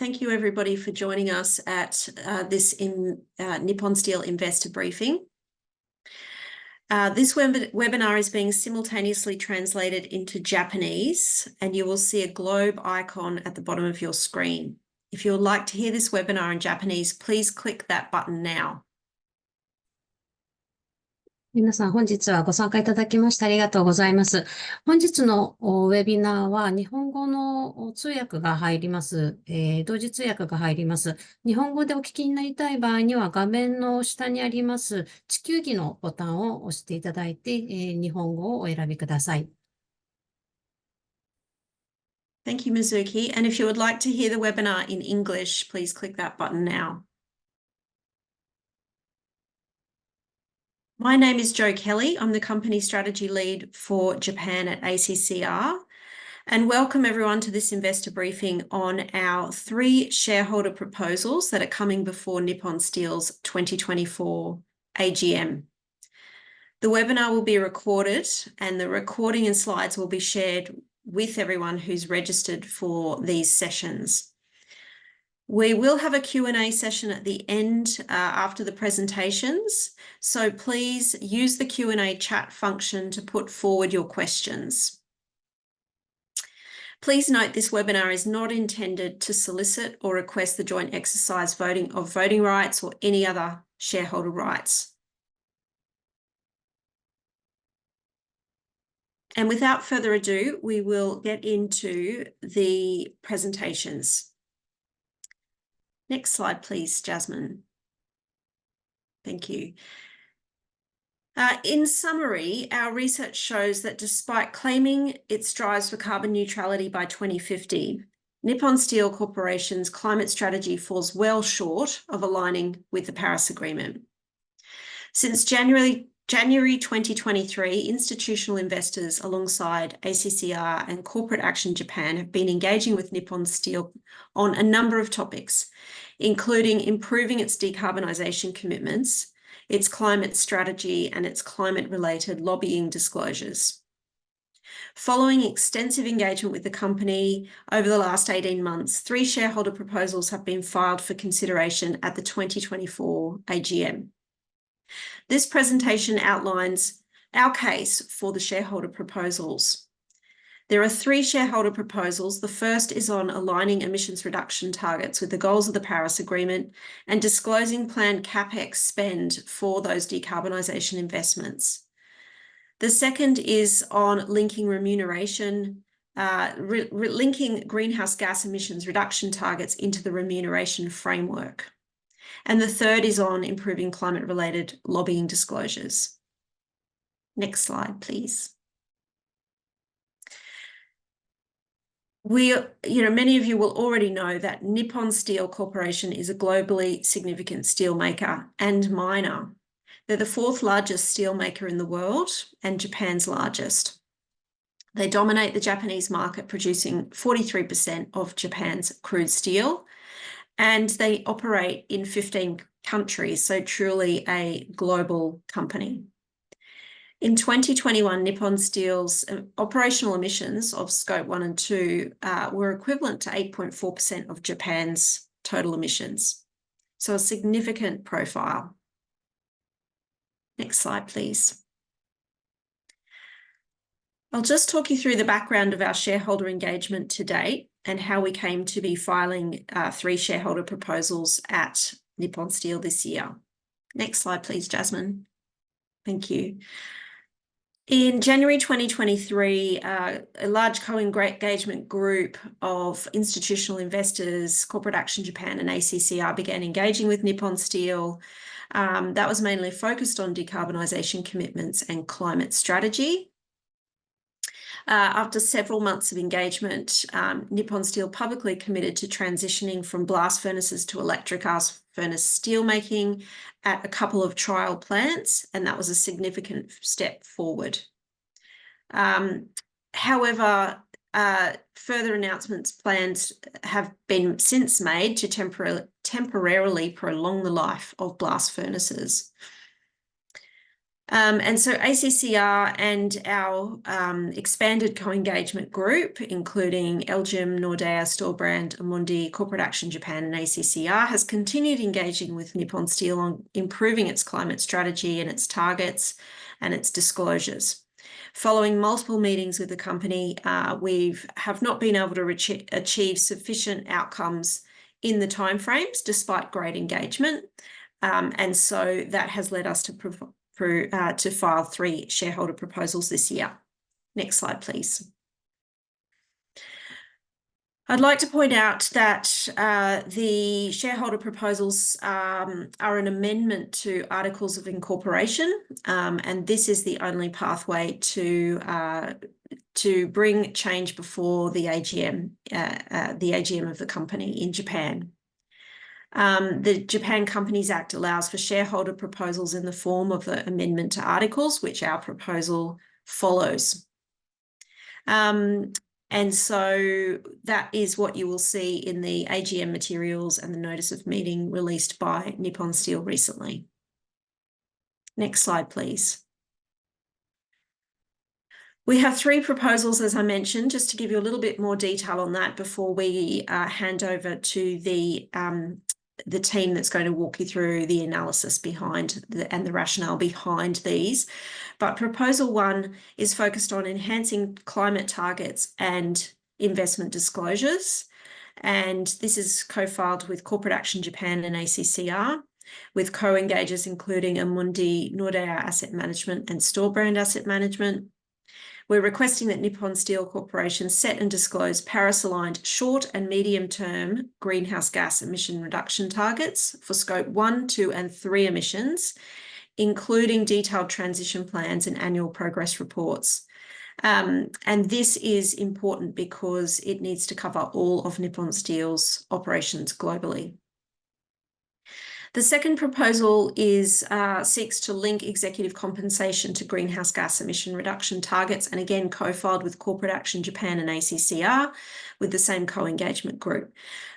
thank you everybody for joining us at this Nippon Steel investor briefing. This webinar is being simultaneously translated into Japanese, and you will see a globe icon at the bottom of your screen. If you would like to hear this webinar in Japanese, please click that button now. 皆さん、本日はご参加いただきましてありがとうございます。本日のウェビナーは日本語の通訳が入ります。同時通訳が入ります。日本語でお聞きになりたい場合には画面の下にあります地球儀のボタンを押していただいて、日本語をお選びください。Thank you, Mizuki. And if you would like to hear the webinar in English, please click that button now. My name is Jo Kelly. I'm the company strategy lead for Japan at ACCR. And welcome everyone to this investor briefing on our 3 shareholder proposals that are coming before Nippon Steel's 2024 AGM. The webinar will be recorded, and the recording and slides will be shared with everyone who's registered for these sessions. We will have a Q&A session at the end after the presentations, so please use the Q&A chat function to put forward your questions. Please note this webinar is not intended to solicit or request the joint exercise of voting rights or any other shareholder rights. And without further ado, we will get into the presentations. Next slide, please, Jasmine. Thank you. In summary, our research shows that despite claiming it strives for carbon neutrality by 2050, Nippon Steel Corporation's climate strategy falls well short of aligning with the Paris Agreement. Since January 2023, institutional investors alongside ACCR and Corporate Action Japan have been engaging with Nippon Steel on a number of topics, including improving its decarbonisation commitments, its climate strategy, and its climate-related lobbying disclosures. Following extensive engagement with the company over the last 18 months, 3 shareholder proposals have been filed for consideration at the 2024 AGM. This presentation outlines our case for the shareholder proposals. There are 3 shareholder proposals. The first is on aligning emissions reduction targets with the goals of the Paris Agreement and disclosing planned CapEx spend for those decarbonisation investments. The second is on linking remuneration, linking greenhouse gas emissions reduction targets into the remuneration framework. And the third is on improving climate-related lobbying disclosures. Next slide, please. Many of you will already know that Nippon Steel Corporation is a globally significant steel maker and miner. They're the 4th largest steel maker in the world and Japan's largest. They dominate the Japanese market, producing 43% of Japan's crude steel, and they operate in 15 countries, so truly a global company. In 2021, Nippon Steel's operational emissions of Scope 1 and 2 were equivalent to 8.4% of Japan's total emissions. So a significant profile. Next slide, please. I'll just talk you through the background of our shareholder engagement to date and how we came to be filing 3 shareholder proposals at Nippon Steel this year. Next slide, please, Jasmine. Thank you. In January 2023, a large co-engagement group of institutional investors, Corporate Action Japan and ACCR began engaging with Nippon Steel. That was mainly focused on decarbonisation commitments and climate strategy. After several months of engagement, Nippon Steel publicly committed to transitioning from blast furnaces to electric arc furnace steelmaking at a couple of trial plants, and that was a significant step forward. However, further plans have been since made to temporarily prolong the life of blast furnaces. And so ACCR and our expanded co-engagement group, including AGM, Nordea, Storebrand, Amundi, Corporate Action Japan and ACCR, has continued engaging with Nippon Steel on improving its climate strategy and its targets and its disclosures. Following multiple meetings with the company, we have not been able to achieve sufficient outcomes in the timeframes despite great engagement. And so that has led us to file 3 shareholder proposals this year. Next slide, please. I'd like to point out that the shareholder proposals are an amendment to Articles of Incorporation, and this is the only pathway to bring change before the AGM of the company in Japan. The Japan Companies Act allows for shareholder proposals in the form of an amendment to articles, which our proposal follows. And so that is what you will see in the AGM materials and the notice of meeting released by Nippon Steel recently. Next slide, please. We have 3 proposals, as I mentioned, just to give you a little bit more detail on that before we hand over to the team that's going to walk you through the analysis behind and the rationale behind these. But proposal 1 is focused on enhancing climate targets and investment disclosures. And this is co-filed with Corporate Action Japan and ACCR, with co-engagers including Amundi, Nordea Asset Management and Storebrand Asset Management. We're requesting that Nippon Steel Corporation set and disclose Paris-aligned short and medium-term greenhouse gas emission reduction targets for Scope 1, 2 and 3 emissions, including detailed transition plans and annual progress reports. And this is important because it needs to cover all of Nippon Steel's operations globally. The second proposal seeks to link executive compensation to greenhouse gas emission reduction targets, and again co-filed with Corporate Action Japan and ACCR with the same co-engagement group.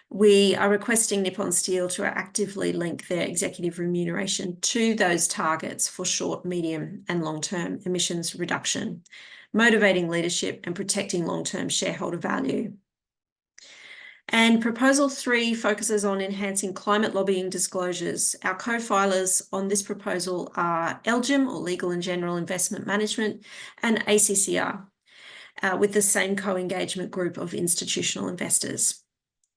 We are requesting Nippon Steel to actively link their executive remuneration to those targets for short, medium and long-term emissions reduction, motivating leadership and protecting long-term shareholder value. And proposal 3 focuses on enhancing climate lobbying disclosures. Our co-filers on this proposal are AGM, or Legal and General Investment Management, and ACCR, with the same co-engagement group of institutional investors.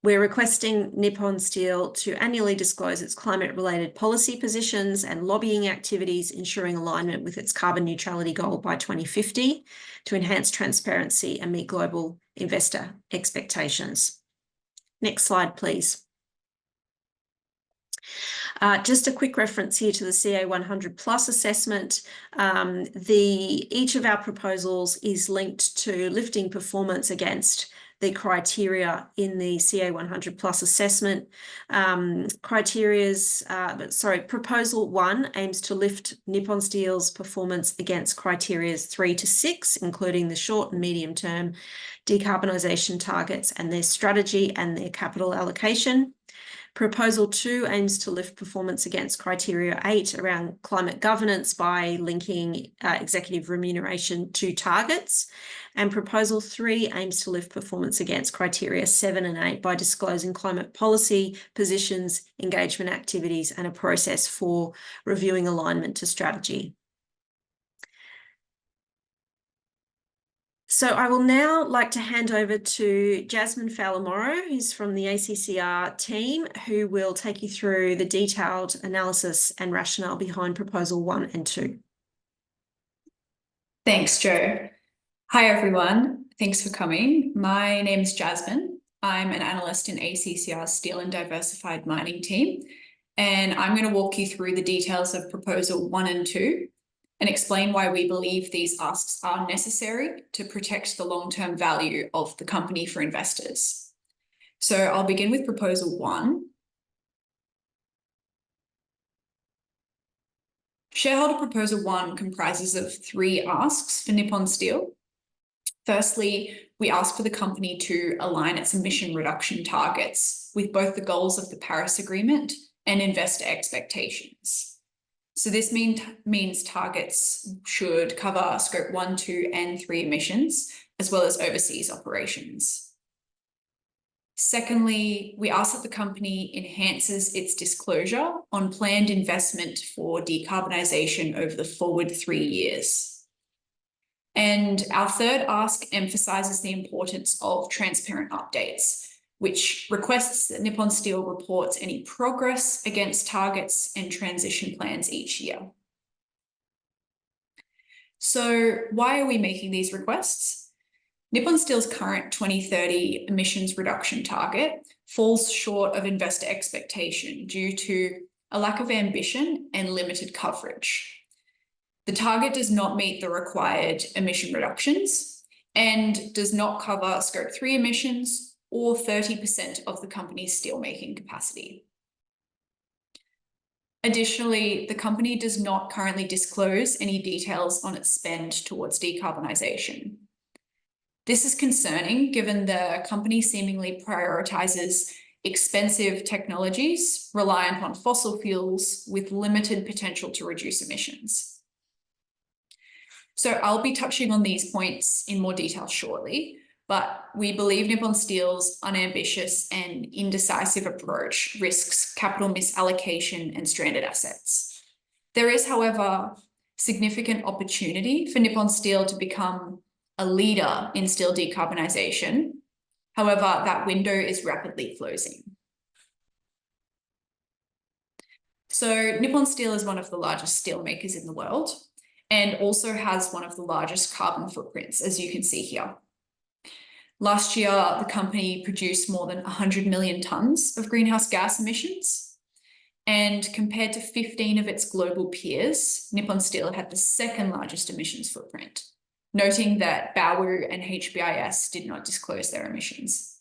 We're requesting Nippon Steel to annually disclose its climate-related policy positions and lobbying activities, ensuring alignment with its carbon neutrality goal by 2050 to enhance transparency and meet global investor expectations. Next slide, please. Just a quick reference here to the CA100 Plus assessment. Each of our proposals is linked to lifting performance against the criteria in the CA100 Plus assessment. Proposal 1 aims to lift Nippon Steel's performance against criteria 3 to 6, including the short and medium term decarbonisation targets and their strategy and their capital allocation. Proposal 2 aims to lift performance against criteria 8 around climate governance by linking executive remuneration to targets. And proposal 3 aims to lift performance against criteria 7 and 8 by disclosing climate policy positions, engagement activities, and a process for reviewing alignment to strategy. So I will now like to hand over to Jasmine Fowler-Morrow, who's from the ACCR team, who will take you through the detailed analysis and rationale behind proposal 1 and 2. Thanks, Jo. Hi, everyone. Thanks for coming. My name is Jasmine. I'm an analyst in ACCR's Steel and Diversified Mining team, and I'm going to walk you through the details of proposal 1 and 2 and explain why we believe these asks are necessary to protect the long-term value of the company for investors. So I'll begin with proposal 1. Shareholder proposal 1 comprises of 3 asks for Nippon Steel. Firstly, we ask for the company to align its emission reduction targets with both the goals of the Paris Agreement and investor expectations. So this means targets should cover scope 1, 2, and 3 emissions, as well as overseas operations. Secondly, we ask that the company enhances its disclosure on planned investment for decarbonisation over the forward 3 years. And our third ask emphasises the importance of transparent updates, which requests that Nippon Steel reports any progress against targets and transition plans each year. So why are we making these requests? Nippon Steel's current 2030 emissions reduction target falls short of investor expectation due to a lack of ambition and limited coverage. The target does not meet the required emission reductions and does not cover scope 3 emissions or 30% of the company's steelmaking capacity. Additionally, the company does not currently disclose any details on its spend towards decarbonisation. This is concerning given the company seemingly prioritises expensive technologies reliant on fossil fuels with limited potential to reduce emissions. So I'll be touching on these points in more detail shortly, but we believe Nippon Steel's unambitious and indecisive approach risks capital misallocation and stranded assets. There is, however, significant opportunity for Nippon Steel to become a leader in steel decarbonisation. However, that window is rapidly closing. So Nippon Steel is one of the largest steelmakers in the world and also has one of the largest carbon footprints, as you can see here. Last year, the company produced more than 100 million tonnes of greenhouse gas emissions. And compared to 15 of its global peers, Nippon Steel had the second largest emissions footprint, noting that Baowu and HBIS did not disclose their emissions.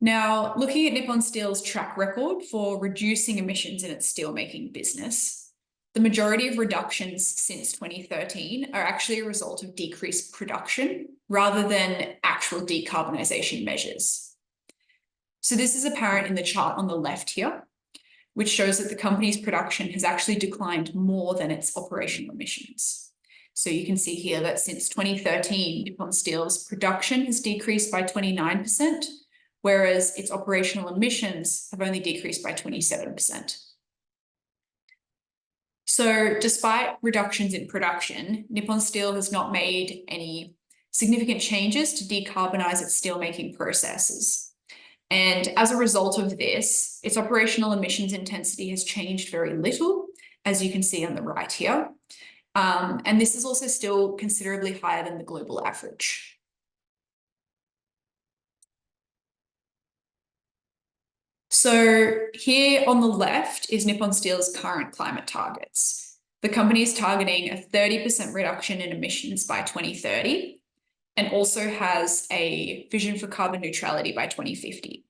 Now, looking at Nippon Steel's track record for reducing emissions in its steelmaking business, the majority of reductions since 2013 are actually a result of decreased production rather than actual decarbonisation measures. So this is apparent in the chart on the left here, which shows that the company's production has actually declined more than its operational emissions. So you can see here that since 2013, Nippon Steel's production has decreased by 29%, whereas its operational emissions have only decreased by 27%. So despite reductions in production, Nippon Steel has not made any significant changes to decarbonise its steelmaking processes. And as a result of this, its operational emissions intensity has changed very little, as you can see on the right here. And this is also still considerably higher than the global average. So here on the left is Nippon Steel's current climate targets. The company is targeting a 30% reduction in emissions by 2030 and also has a vision for carbon neutrality by 2050.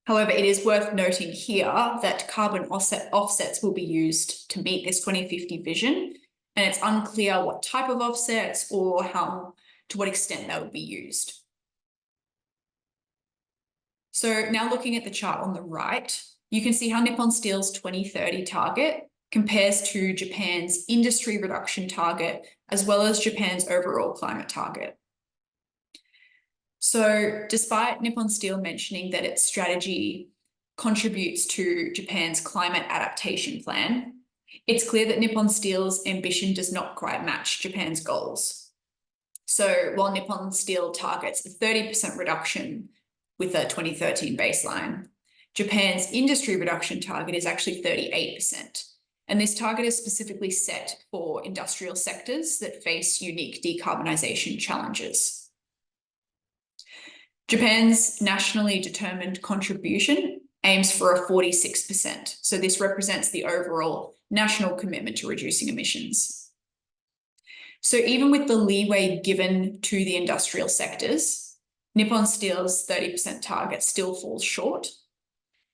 However, it is worth noting here that carbon offsets will be used to meet this 2050 vision, and it's unclear what type of offsets or to what extent they will be used. So now looking at the chart on the right, you can see how Nippon Steel's 2030 target compares to Japan's industry reduction target, as well as Japan's overall climate target. So despite Nippon Steel mentioning that its strategy contributes to Japan's climate adaptation plan, it's clear that Nippon Steel's ambition does not quite match Japan's goals. So while Nippon Steel targets a 30% reduction with a 2013 baseline, Japan's industry reduction target is actually 38%. And this target is specifically set for industrial sectors that face unique decarbonisation challenges. Japan's nationally determined contribution aims for a 46%. So this represents the overall national commitment to reducing emissions. So even with the leeway given to the industrial sectors, Nippon Steel's 30% target still falls short.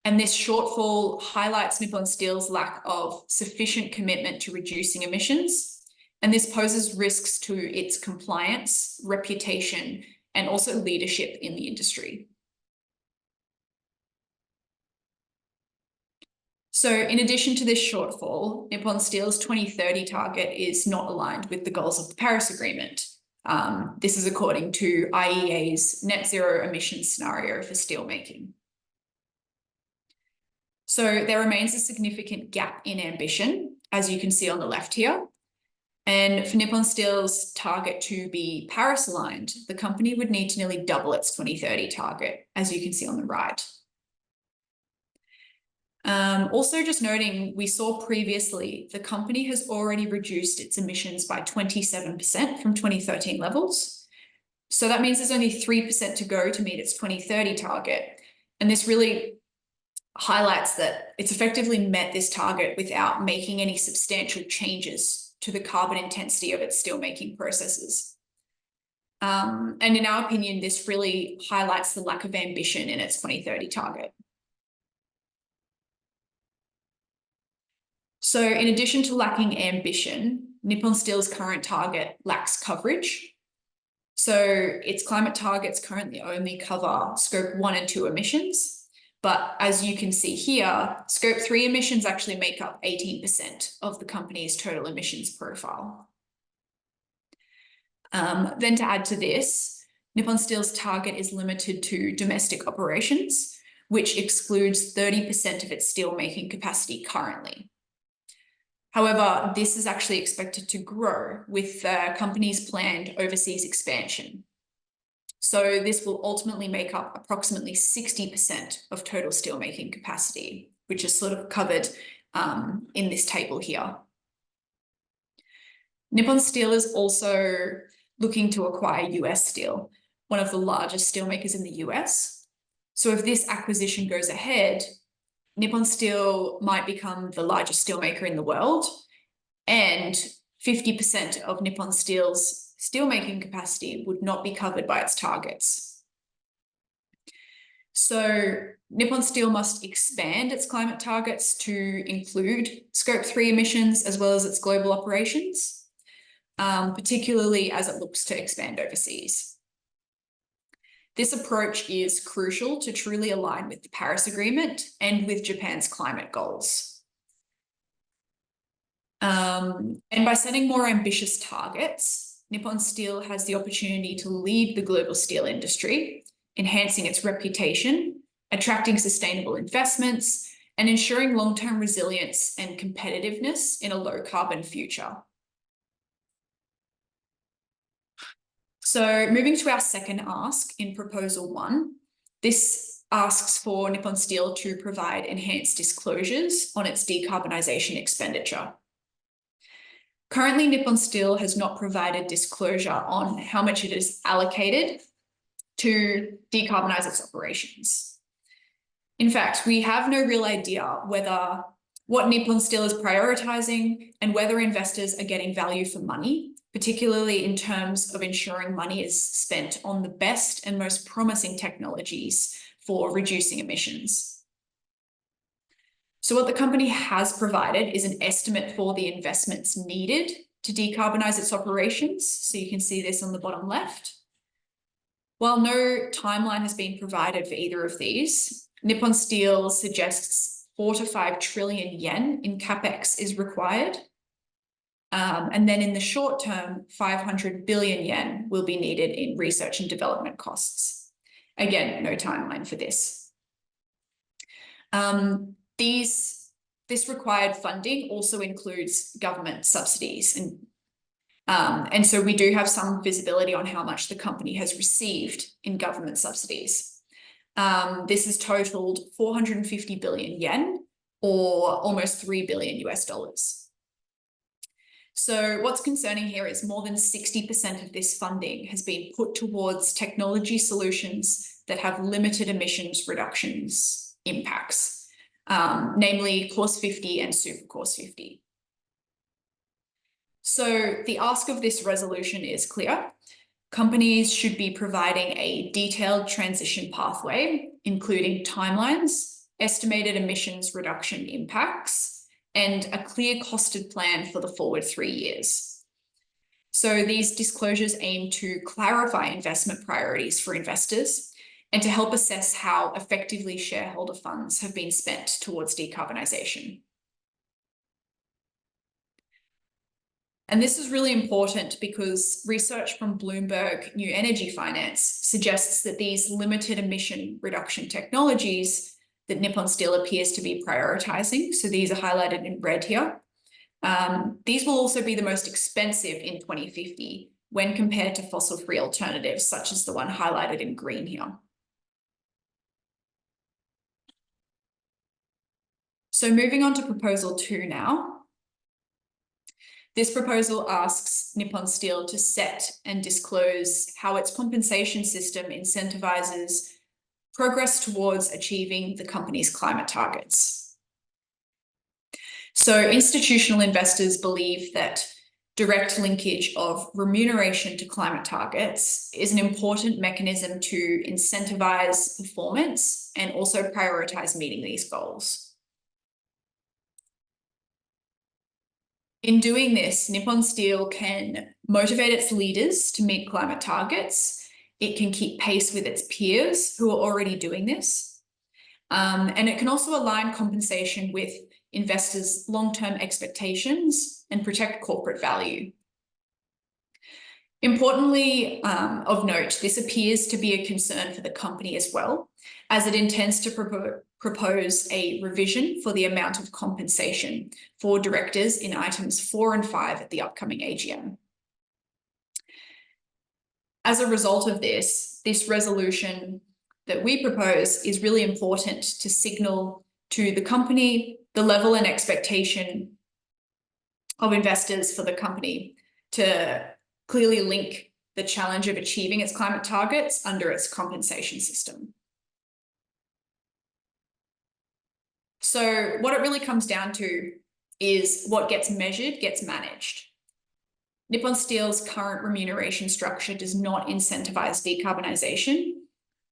And this shortfall highlights Nippon Steel's lack of sufficient commitment to reducing emissions. And this poses risks to its compliance, reputation, and also leadership in the industry. So in addition to this shortfall, Nippon Steel's 2030 target is not aligned with the goals of the Paris Agreement. This is according to IEA's net zero emissions scenario for steelmaking. So there remains a significant gap in ambition, as you can see on the left here. And for Nippon Steel's target to be Paris aligned, the company would need to nearly double its 2030 target, as you can see on the right. Also just noting, we saw previously the company has already reduced its emissions by 27% from 2013 levels. So that means there's only 3% to go to meet its 2030 target. And this really highlights that it's effectively met this target without making any substantial changes to the carbon intensity of its steelmaking processes. And in our opinion, this really highlights the lack of ambition in its 2030 target. So in addition to lacking ambition, Nippon Steel's current target lacks coverage. So its climate targets currently only cover scope 1 and 2 emissions. But as you can see here, scope 3 emissions actually make up 18% of the company's total emissions profile. Then to add to this, Nippon Steel's target is limited to domestic operations, which excludes 30% of its steelmaking capacity currently. However, this is actually expected to grow with the company's planned overseas expansion. So this will ultimately make up approximately 60% of total steelmaking capacity, which is sort of covered in this table here. Nippon Steel is also looking to acquire US Steel, one of the largest steelmakers in the US. So if this acquisition goes ahead, Nippon Steel might become the largest steelmaker in the world, and 50% of Nippon Steel's steelmaking capacity would not be covered by its targets. So Nippon Steel must expand its climate targets to include scope 3 emissions as well as its global operations, particularly as it looks to expand overseas. This approach is crucial to truly align with the Paris Agreement and with Japan's climate goals. And by setting more ambitious targets, Nippon Steel has the opportunity to lead the global steel industry, enhancing its reputation, attracting sustainable investments, and ensuring long-term resilience and competitiveness in a low-carbon future. So moving to our second ask in Proposal 1, this asks for Nippon Steel to provide enhanced disclosures on its decarbonisation expenditure. Currently, Nippon Steel has not provided disclosure on how much it is allocated to decarbonise its operations. In fact, we have no real idea what Nippon Steel is prioritising and whether investors are getting value for money, particularly in terms of ensuring money is spent on the best and most promising technologies for reducing emissions. So what the company has provided is an estimate for the investments needed to decarbonise its operations. So you can see this on the bottom left. While no timeline has been provided for either of these, Nippon Steel suggests 4 to 5 trillion yen in capex is required. And then in the short term, 500 billion yen will be needed in research and development costs. Again, no timeline for this. This required funding also includes government subsidies. And so we do have some visibility on how much the company has received in government subsidies. This has totaled 450 billion yen, or almost $3 billion US. So what's concerning here is more than 60% of this funding has been put towards technology solutions that have limited emissions reductions impacts, namely Course 50 and Super Course 50. So the ask of this resolution is clear. Companies should be providing a detailed transition pathway, including timelines, estimated emissions reduction impacts, and a clear costed plan for the forward 3 years. So these disclosures aim to clarify investment priorities for investors and to help assess how effectively shareholder funds have been spent towards decarbonisation. And this is really important because research from Bloomberg New Energy Finance suggests that these limited emission reduction technologies that Nippon Steel appears to be prioritising, so these are highlighted in red here, these will also be the most expensive in 2050 when compared to fossil-free alternatives, such as the one highlighted in green here. So moving on to proposal 2 now. This proposal asks Nippon Steel to set and disclose how its compensation system incentivizes progress towards achieving the company's climate targets. So institutional investors believe that direct linkage of remuneration to climate targets is an important mechanism to incentivize performance and also prioritize meeting these goals. In doing this, Nippon Steel can motivate its leaders to meet climate targets. It can keep pace with its peers who are already doing this. And it can also align compensation with investors' long-term expectations and protect corporate value. Importantly, of note, this appears to be a concern for the company as well, as it intends to propose a revision for the amount of compensation for directors in items 4 and 5 at the upcoming AGM. As a result of this resolution that we propose is really important to signal to the company the level and expectation of investors for the company to clearly link the challenge of achieving its climate targets under its compensation system. So what it really comes down to is what gets measured gets managed. Nippon Steel's current remuneration structure does not incentivize decarbonisation,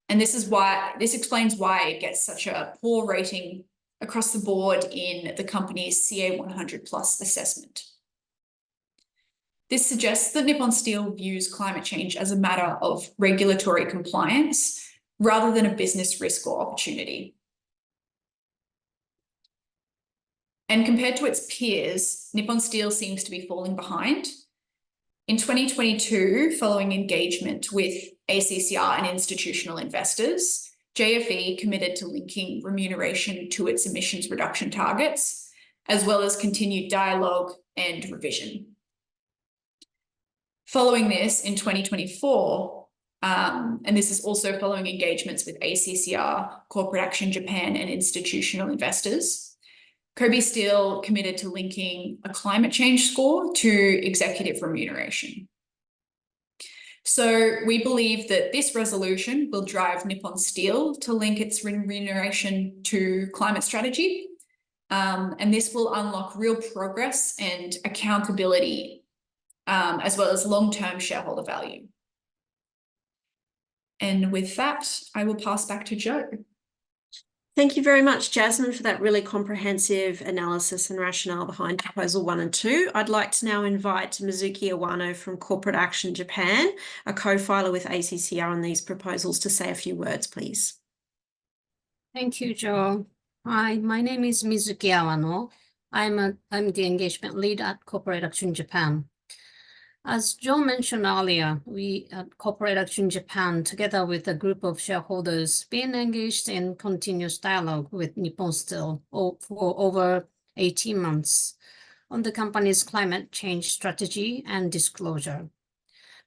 and this explains why it gets such a poor rating across the board in the company's CA 100+ assessment. This suggests that Nippon Steel views climate change as a matter of regulatory compliance rather than a business risk or opportunity. And compared to its peers, Nippon Steel seems to be falling behind. In 2022, following engagement with ACCR and institutional investors, JFE committed to linking remuneration to its emissions reduction targets, as well as continued dialogue and revision. Following this, in 2024, and this is also following engagements with ACCR, Corporate Action Japan, and institutional investors, Kobe Steel committed to linking a climate change score to executive remuneration. So we believe that this resolution will drive Nippon Steel to link its remuneration to climate strategy, and this will unlock real progress and accountability, as well as long-term shareholder value. And with that, I will pass back to Jo. Thank you very much, Jasmine, for that really comprehensive analysis and rationale behind Proposal 1 and 2. I'd like to now invite Mizuki Awano from Corporate Action Japan, a co-filer with ACCR on these proposals, to say a few words, please. Thank you, Jo. Hi, my name is Mizuki Awano. I'm the engagement lead at Corporate Action Japan. As Jo mentioned earlier, we at Corporate Action Japan, together with a group of shareholders, been engaged in continuous dialogue with Nippon Steel for over 18 months on the company's climate change strategy and disclosure.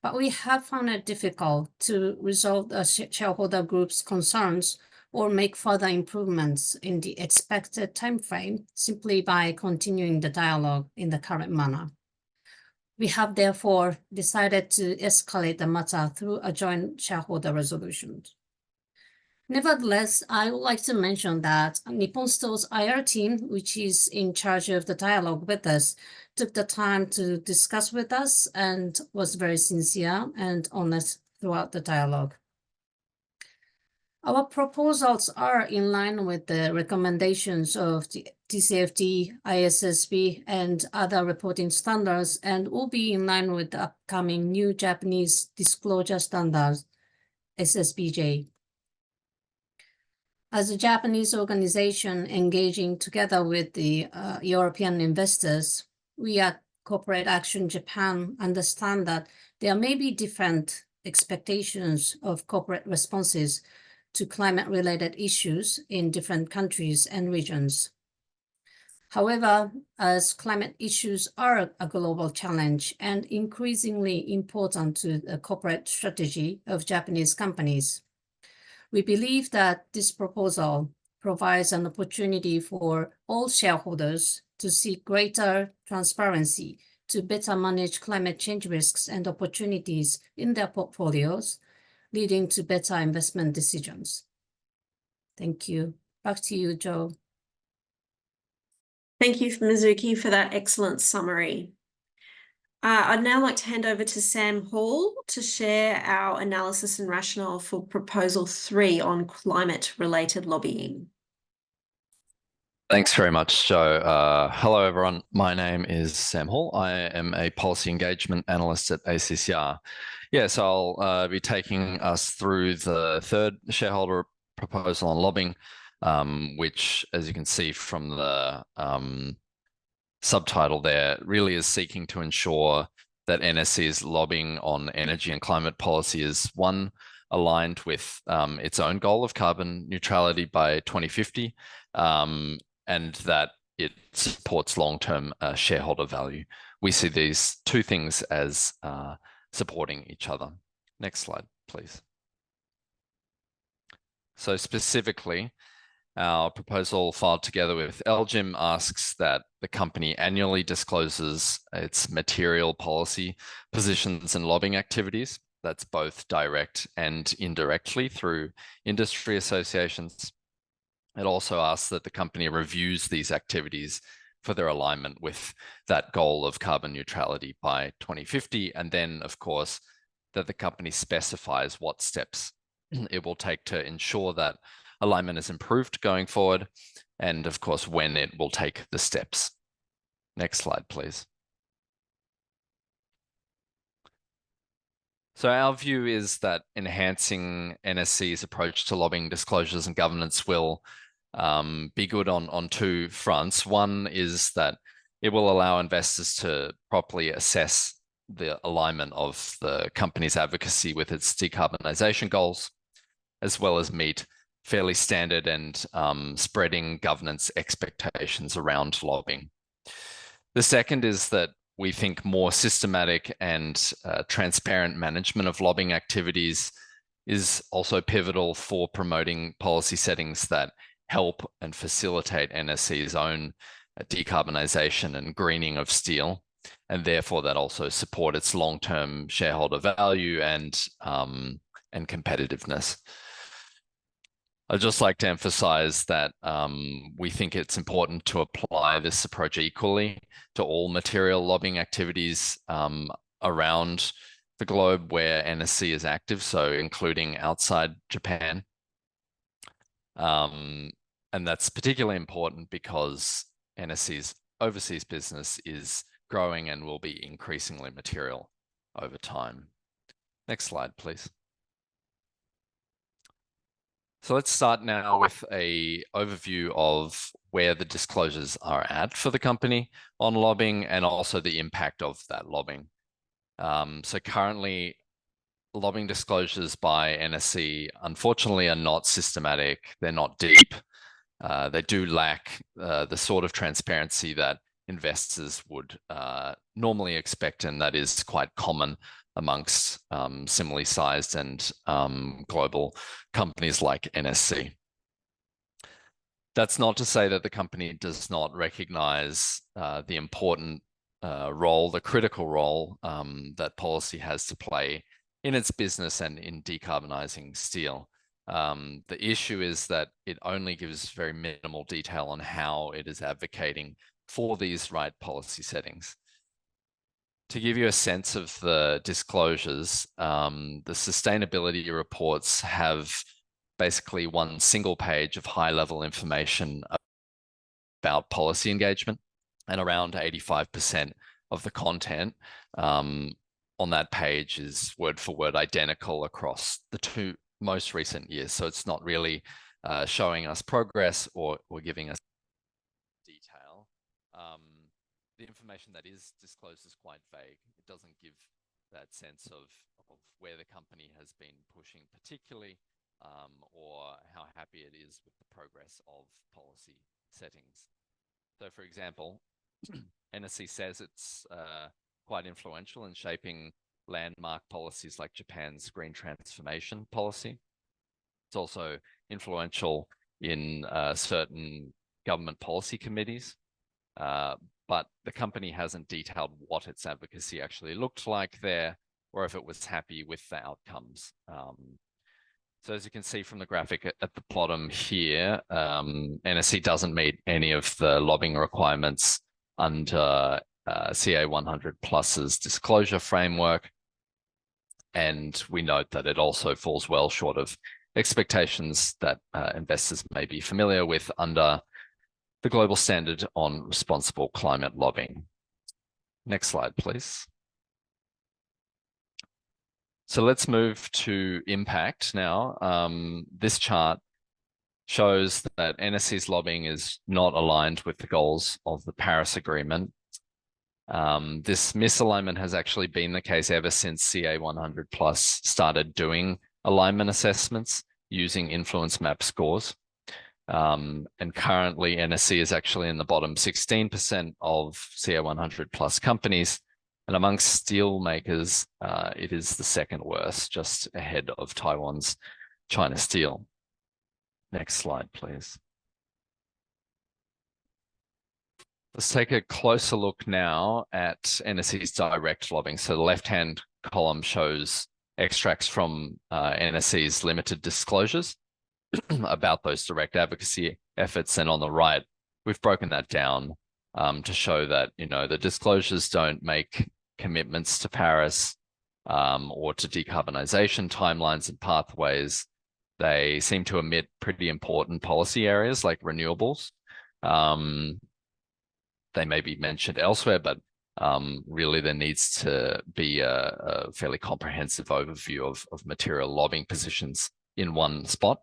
But we have found it difficult to resolve the shareholder group's concerns or make further improvements in the expected timeframe simply by continuing the dialogue in the current manner. We have therefore decided to escalate the matter through a joint shareholder resolution. Nevertheless, I would like to mention that Nippon Steel's IR team, which is in charge of the dialogue with us, took the time to discuss with us and was very sincere and honest throughout the dialogue. Our proposals are in line with the recommendations of the TCFD, ISSB, and other reporting standards, and will be in line with the upcoming new Japanese disclosure standards, SSBJ. As a Japanese organization engaging together with the European investors, we at Corporate Action Japan understand that there may be different expectations of corporate responses to climate-related issues in different countries and regions. However, as climate issues are a global challenge and increasingly important to the corporate strategy of Japanese companies, we believe that this proposal provides an opportunity for all shareholders to seek greater transparency to better manage climate change risks and opportunities in their portfolios, leading to better investment decisions. Thank you. Back to you, Joe. Thank you, Mizuki, for that excellent summary. I'd now like to hand over to Sam Hall to share our analysis and rationale for Proposal 3 on climate-related lobbying. Thanks very much, Joe. Hello, everyone. My name is Sam Hall. I am a policy engagement analyst at ACCR. Yes, I'll be taking us through the third shareholder proposal on lobbying, which, as you can see from the subtitle there, really is seeking to ensure that NSC's lobbying on energy and climate policy is, one, aligned with its own goal of carbon neutrality by 2050, and that it supports long-term shareholder value. We see these two things as supporting each other. Next slide, please. So specifically, our proposal filed together with AGM asks that the company annually discloses its material policy positions and lobbying activities. That's both direct and indirectly through industry associations. It also asks that the company reviews these activities for their alignment with that goal of carbon neutrality by 2050. And then, of course, that the company specifies what steps it will take to ensure that alignment is improved going forward, and of course, when it will take the steps. Next slide, please. So our view is that enhancing NSC's approach to lobbying disclosures and governance will be good on two fronts. One is that it will allow investors to properly assess the alignment of the company's advocacy with its decarbonisation goals, as well as meet fairly standard and spreading governance expectations around lobbying. The second is that we think more systematic and transparent management of lobbying activities is also pivotal for promoting policy settings that help and facilitate NSC's own decarbonisation and greening of steel, and therefore that also support its long-term shareholder value and competitiveness. I'd just like to emphasize that we think it's important to apply this approach equally to all material lobbying activities around the globe where NSC is active, so including outside Japan. And that's particularly important because NSC's overseas business is growing and will be increasingly material over time. Next slide, please. So let's start now with an overview of where the disclosures are at for the company on lobbying and also the impact of that lobbying. So currently, lobbying disclosures by NSC, unfortunately, are not systematic. They're not deep. They do lack the sort of transparency that investors would normally expect, and that is quite common amongst similarly sized and global companies like NSC. That's not to say that the company does not recognize the important role, the critical role that policy has to play in its business and in decarbonizing steel. The issue is that it only gives very minimal detail on how it is advocating for these right policy settings. To give you a sense of the disclosures, the sustainability reports have basically one single page of high-level information about policy engagement, and around 85% of the content on that page is word for word identical across the two most recent years. So it's not really showing us progress or giving us detail. The information that is disclosed is quite vague. It doesn't give that sense of where the company has been pushing particularly, or how happy it is with the progress of policy settings. So for example, NSC says it's quite influential in shaping landmark policies like Japan's green transformation policy. It's also influential in certain government policy committees, but the company hasn't detailed what its advocacy actually looked like there, or if it was happy with the outcomes. So as you can see from the graphic at the bottom here, NSC doesn't meet any of the lobbying requirements under CA 100 Plus's disclosure framework. And we note that it also falls well short of expectations that investors may be familiar with under the global standard on responsible climate lobbying. Next slide, please. So let's move to impact now. This chart shows that NSC's lobbying is not aligned with the goals of the Paris Agreement. This misalignment has actually been the case ever since CA 100 Plus started doing alignment assessments using influence map scores. And currently NSC is actually in the bottom 16% of CA 100 Plus companies. And amongst steel makers, it is the second worst, just ahead of Taiwan's China Steel. Next slide, please. Let's take a closer look now at NSC's direct lobbying. So the left-hand column shows extracts from NSC's limited disclosures about those direct advocacy efforts. And on the right, we've broken that down to show that, you know, the disclosures don't make commitments to Paris or to decarbonisation timelines and pathways. They seem to omit pretty important policy areas like renewables. They may be mentioned elsewhere, but really there needs to be a fairly comprehensive overview of material lobbying positions in one spot.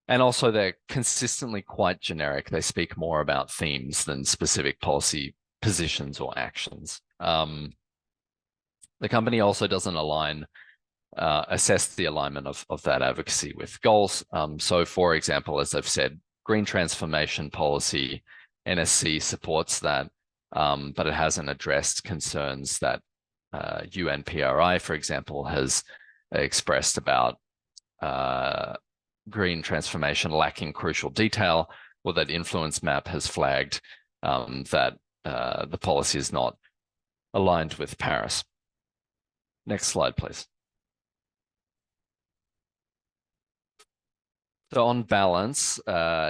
And also they're consistently quite generic. They speak more about themes than specific policy positions or actions. The company also doesn't assess the alignment of that advocacy with goals. So for example, as I've said, green transformation policy, NSC supports that, but it hasn't addressed concerns that UNPRI, for example, has expressed about green transformation lacking crucial detail, or that influence map has flagged that the policy is not aligned with Paris. Next slide, please. So on balance,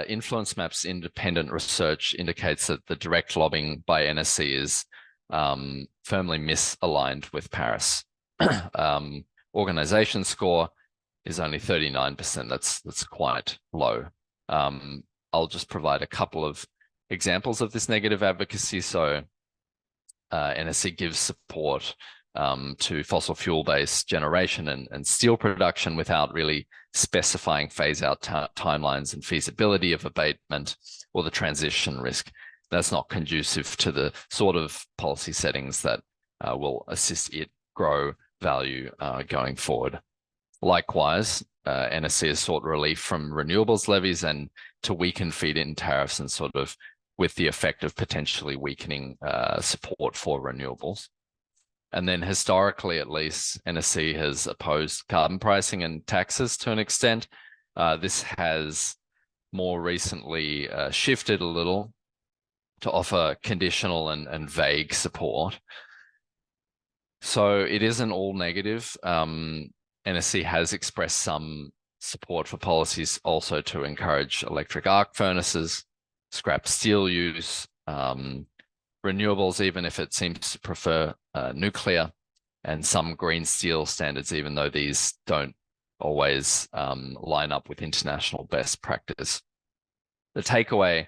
influence map's independent research indicates that the direct lobbying by NSC is firmly misaligned with Paris. Organization score is only 39%. That's quite low. I'll just provide a couple of examples of this negative advocacy. So NSC gives support to fossil fuel-based generation and steel production without really specifying phase-out timelines and feasibility of abatement or the transition risk. That's not conducive to the sort of policy settings that will assist it grow value going forward. Likewise, NSC has sought relief from renewables levies and to weaken feed-in tariffs, and sort of with the effect of potentially weakening support for renewables. And then historically, at least, NSC has opposed carbon pricing and taxes to an extent. This has more recently shifted a little to offer conditional and vague support. So it isn't all negative. NSC has expressed some support for policies also to encourage electric arc furnaces, scrap steel use, renewables, even if it seems to prefer nuclear, and some green steel standards, even though these don't always line up with international best practice. The takeaway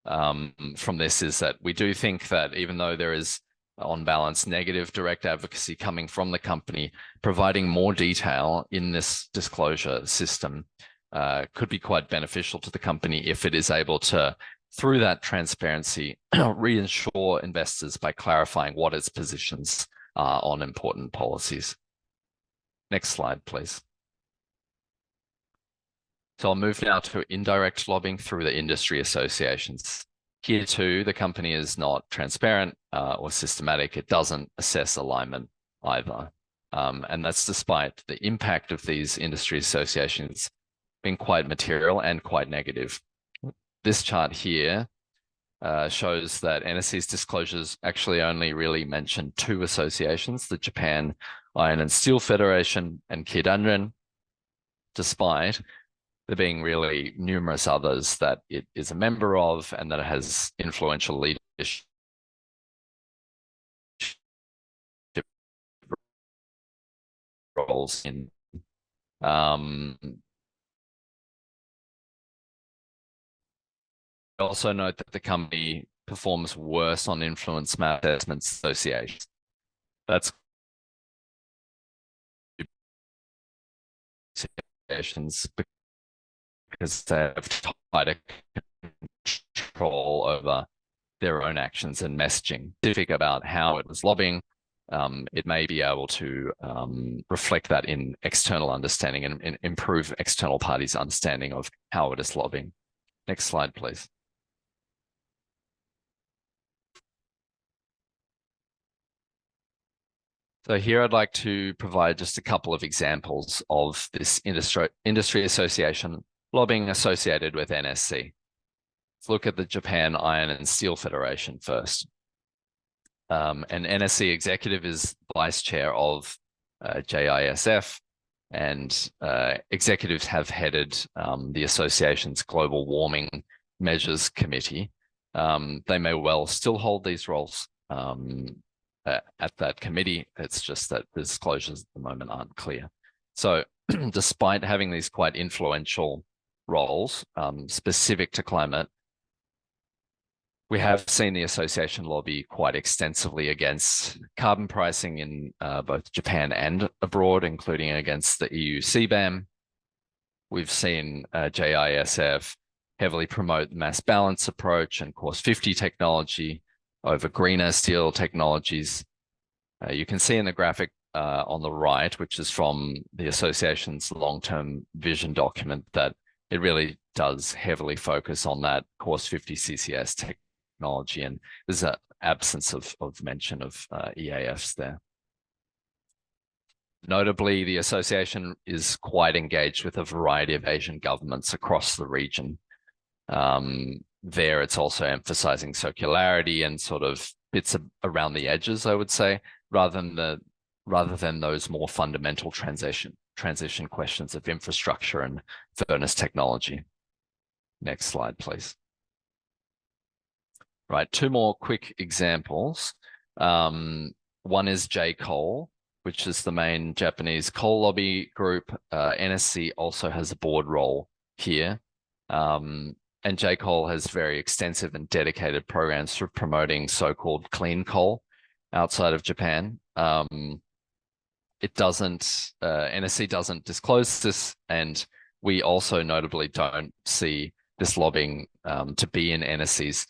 from this is that we do think that even though there is on balance negative direct advocacy coming from the company, providing more detail in this disclosure system could be quite beneficial to the company if it is able to, through that transparency, reassure investors by clarifying what its positions are on important policies. Next slide, please. So I'll move now to indirect lobbying through the industry associations. Here too, the company is not transparent or systematic. It doesn't assess alignment either. And that's despite the impact of these industry associations being quite material and quite negative. This chart here shows that NSC's disclosures actually only really mention 2 associations, the Japan Iron and Steel Federation and Keidanren, despite there being really numerous others that it is a member of and that it has influential leadership roles in. Also note that the company performs worse on influence map assessment associations. That's because they have tighter control over their own actions and messaging. Specific about how it was lobbying, it may be able to reflect that in external understanding and improve external parties' understanding of how it is lobbying. Next slide, please. So here I'd like to provide just a couple of examples of this industry association lobbying associated with NSC. Let's look at the Japan Iron and Steel Federation first. An NSC executive is vice chair of JISF, and executives have headed the association's Global Warming Measures Committee. They may well still hold these roles at that committee. It's just that the disclosures at the moment aren't clear. So despite having these quite influential roles specific to climate, we have seen the association lobby quite extensively against carbon pricing in both Japan and abroad, including against the EU CBAM. We've seen JISF heavily promote the mass balance approach and course 50 technology over greener steel technologies. You can see in the graphic on the right, which is from the association's long-term vision document, that it really does heavily focus on that course 50 CCS technology, and there's an absence of mention of EAFs there. Notably, the association is quite engaged with a variety of Asian governments across the region. There, it's also emphasizing circularity and sort of bits around the edges, I would say, rather than those more fundamental transition questions of infrastructure and furnace technology. Next slide, please. Right, 2 more quick examples. One is J-Coal, which is the main Japanese coal lobby group. NSC also has a board role here. And J-Coal has very extensive and dedicated programs for promoting so-called clean coal outside of Japan. NSC doesn't disclose this, and we also notably don't see this lobbying to be in NSC's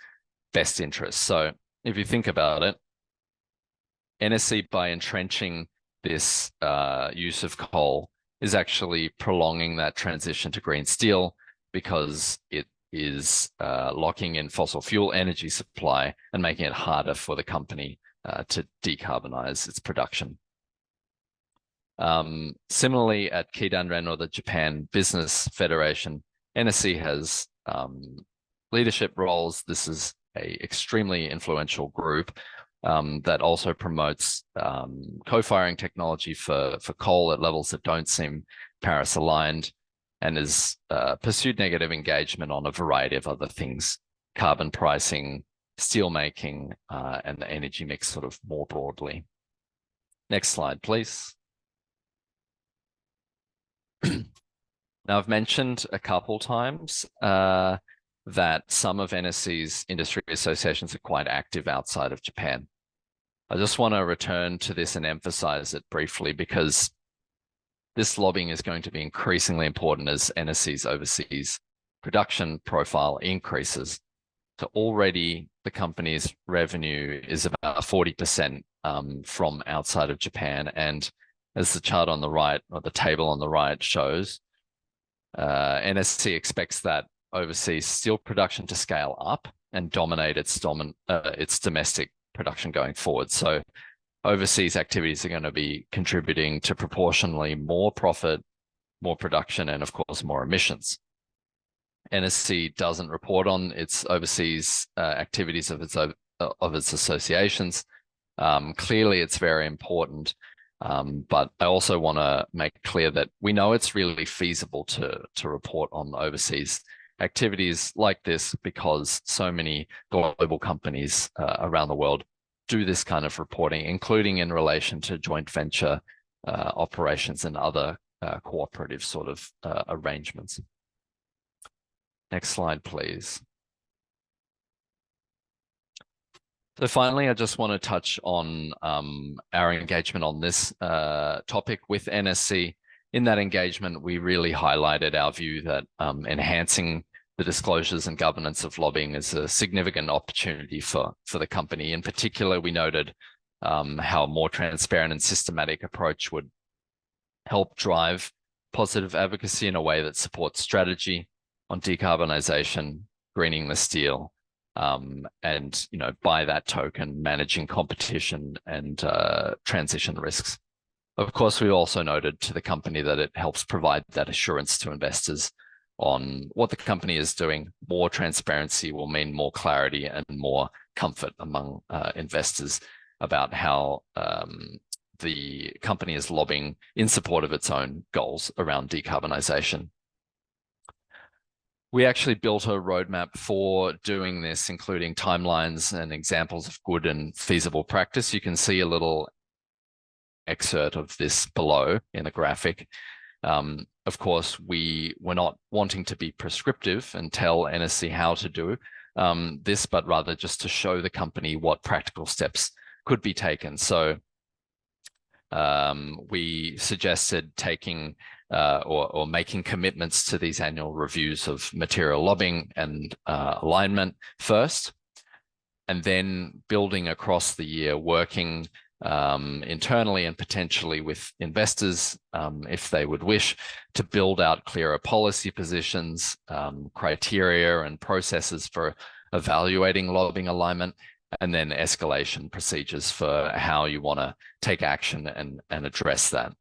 best interest. So if you think about it, NSC, by entrenching this use of coal, is actually prolonging that transition to green steel, because it is locking in fossil fuel energy supply and making it harder for the company to decarbonize its production. Similarly, at Keidanren, or the Japan Business Federation, NSC has leadership roles. This is an extremely influential group that also promotes co-firing technology for coal at levels that don't seem Paris aligned, and has pursued negative engagement on a variety of other things: carbon pricing, steel making, and the energy mix sort of more broadly. Next slide, please. Now, I've mentioned a couple times that some of NSC's industry associations are quite active outside of Japan. I just want to return to this and emphasize it briefly, because this lobbying is going to be increasingly important as NSC's overseas production profile increases. So already the company's revenue is about 40% from outside of Japan. And as the chart on the right, or the table on the right shows, NSC expects that overseas steel production to scale up and dominate its domestic production going forward. So overseas activities are going to be contributing to proportionally more profit, more production, and of course, more emissions. NSC doesn't report on its overseas activities of its associations. Clearly, it's very important, but I also want to make clear that we know it's really feasible to report on overseas activities like this because so many global companies around the world do this kind of reporting, including in relation to joint venture operations and other cooperative sort of arrangements. Next slide, please. So finally, I just want to touch on our engagement on this topic with NSC. In that engagement, we really highlighted our view that enhancing the disclosures and governance of lobbying is a significant opportunity for the company. In particular, we noted how a more transparent and systematic approach would help drive positive advocacy in a way that supports strategy on decarbonisation, greening the steel, and by that token, managing competition and transition risks. Of course, we also noted to the company that it helps provide that assurance to investors on what the company is doing. More transparency will mean more clarity and more comfort among investors about how the company is lobbying in support of its own goals around decarbonisation. We actually built a roadmap for doing this, including timelines and examples of good and feasible practice. You can see a little excerpt of this below in the graphic. Of course, we were not wanting to be prescriptive and tell NSC how to do this, but rather just to show the company what practical steps could be taken. So we suggested taking or making commitments to these annual reviews of material lobbying and alignment first, and then building across the year, working internally and potentially with investors, if they would wish, to build out clearer policy positions, criteria and processes for evaluating lobbying alignment, and then escalation procedures for how you want to take action and address that.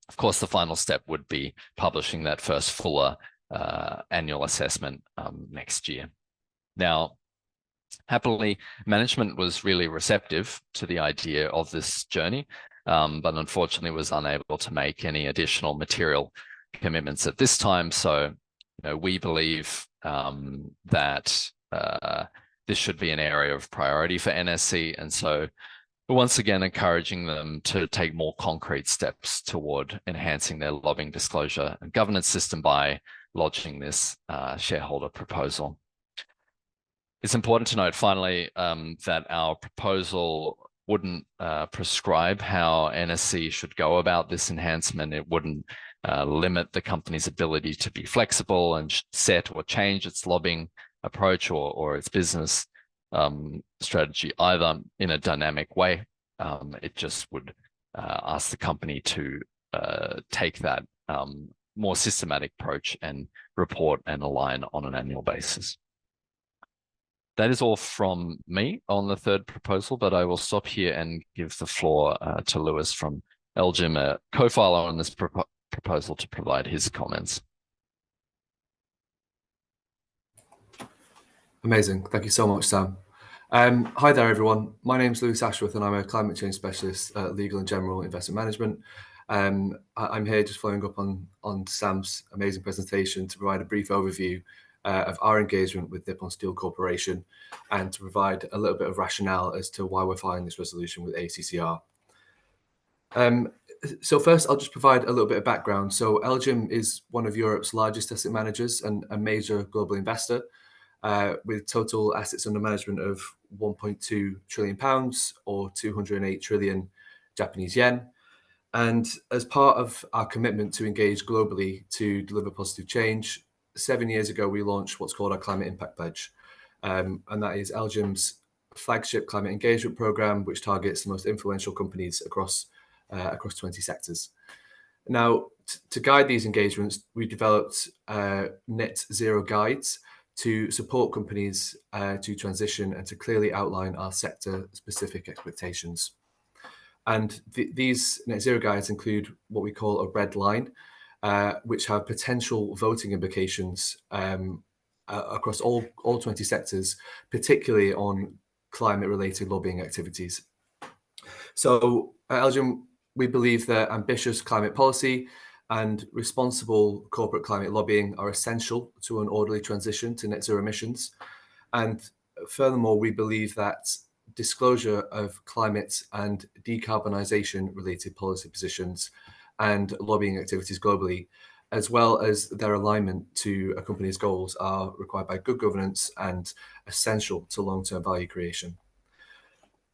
Of course, the final step would be publishing that first fuller annual assessment next year. Now, happily, management was really receptive to the idea of this journey, but unfortunately was unable to make any additional material commitments at this time. So, we believe that this should be an area of priority for NSC. And so we're once again encouraging them to take more concrete steps toward enhancing their lobbying disclosure and governance system by lodging this shareholder proposal. It's important to note, finally, that our proposal wouldn't prescribe how NSC should go about this enhancement. It wouldn't limit the company's ability to be flexible and set or change its lobbying approach or its business strategy either in a dynamic way. It just would ask the company to take that more systematic approach and report and align on an annual basis. That is all from me on the third proposal, but I will stop here and give the floor to Lewis from AGM, a co-filer on this proposal, to provide his comments. Amazing. Thank you so much, Sam. Hi there, everyone. My name is Lewis Ashworth, and I'm a climate change specialist at Legal and General Investment Management. I'm here just following up on Sam's amazing presentation to provide a brief overview of our engagement with Nippon Steel Corporation and to provide a little bit of rationale as to why we're filing this resolution with ACCR. So first, I'll just provide a little bit of background. So AGM is one of Europe's largest asset managers and a major global investor, with total assets under management of £1.2 trillion or 208 trillion Japanese yen. And as part of our commitment to engage globally to deliver positive change, 7 years ago, we launched what's called our Climate Impact Pledge. And that is LGIM's flagship climate engagement program, which targets the most influential companies across 20 sectors. Now, to guide these engagements, we developed net zero guides to support companies to transition and to clearly outline our sector-specific expectations. And these net zero guides include what we call a red line, which have potential voting implications across all 20 sectors, particularly on climate-related lobbying activities. So at LGIM, we believe that ambitious climate policy and responsible corporate climate lobbying are essential to an orderly transition to net zero emissions. And furthermore, we believe that disclosure of climate and decarbonisation related policy positions and lobbying activities globally, as well as their alignment to a company's goals, are required by good governance and essential to long-term value creation.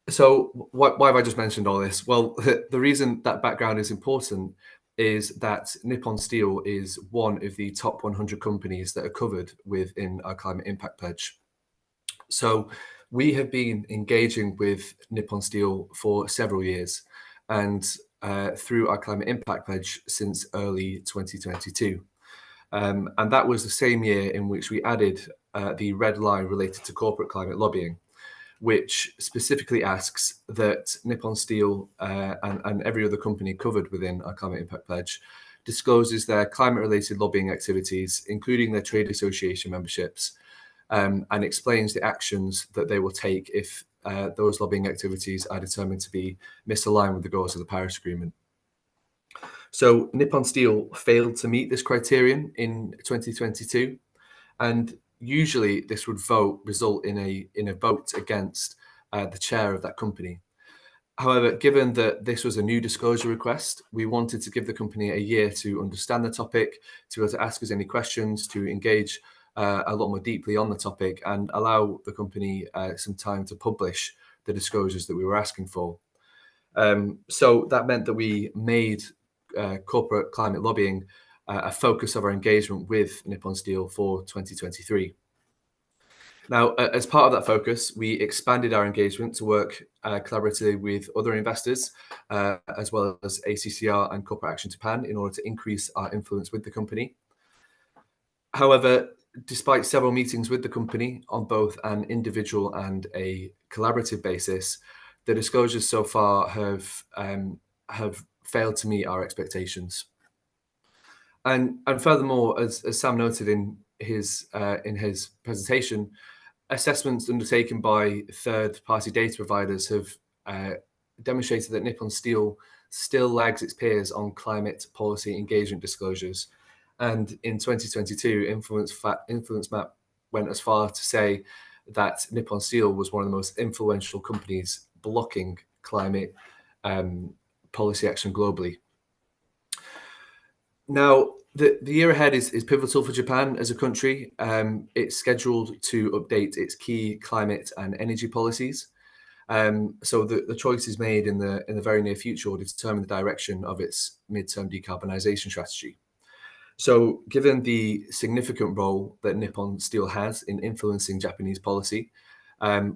So why have I just mentioned all this? Well, the reason that background is important is that Nippon Steel is one of the top 100 companies that are covered within our Climate Impact Pledge. So we have been engaging with Nippon Steel for several years, and through our Climate Impact Pledge since early 2022. And that was the same year in which we added the red line related to corporate climate lobbying, which specifically asks that Nippon Steel and every other company covered within our Climate Impact Pledge discloses their climate-related lobbying activities, including their trade association memberships, and explains the actions that they will take if those lobbying activities are determined to be misaligned with the goals of the Paris Agreement. So Nippon Steel failed to meet this criterion in 2022, and usually this would result in a vote against the chair of that company. However, given that this was a new disclosure request, we wanted to give the company a year to understand the topic, to be able to ask us any questions, to engage a lot more deeply on the topic, and allow the company some time to publish the disclosures that we were asking for. So that meant that we made corporate climate lobbying a focus of our engagement with Nippon Steel for 2023. Now, as part of that focus, we expanded our engagement to work collaboratively with other investors, as well as ACCR and Corporate Action Japan, in order to increase our influence with the company. However, despite several meetings with the company on both an individual and a collaborative basis, the disclosures so far have failed to meet our expectations. And furthermore, as Sam noted in his presentation, assessments undertaken by third-party data providers have demonstrated that Nippon Steel still lags its peers on climate policy engagement disclosures. And in 2022, Influence Map went as far to say that Nippon Steel was one of the most influential companies blocking climate policy action globally. Now, the year ahead is pivotal for Japan as a country. It's scheduled to update its key climate and energy policies. So the choices made in the very near future will determine the direction of its midterm decarbonisation strategy. So given the significant role that Nippon Steel has in influencing Japanese policy,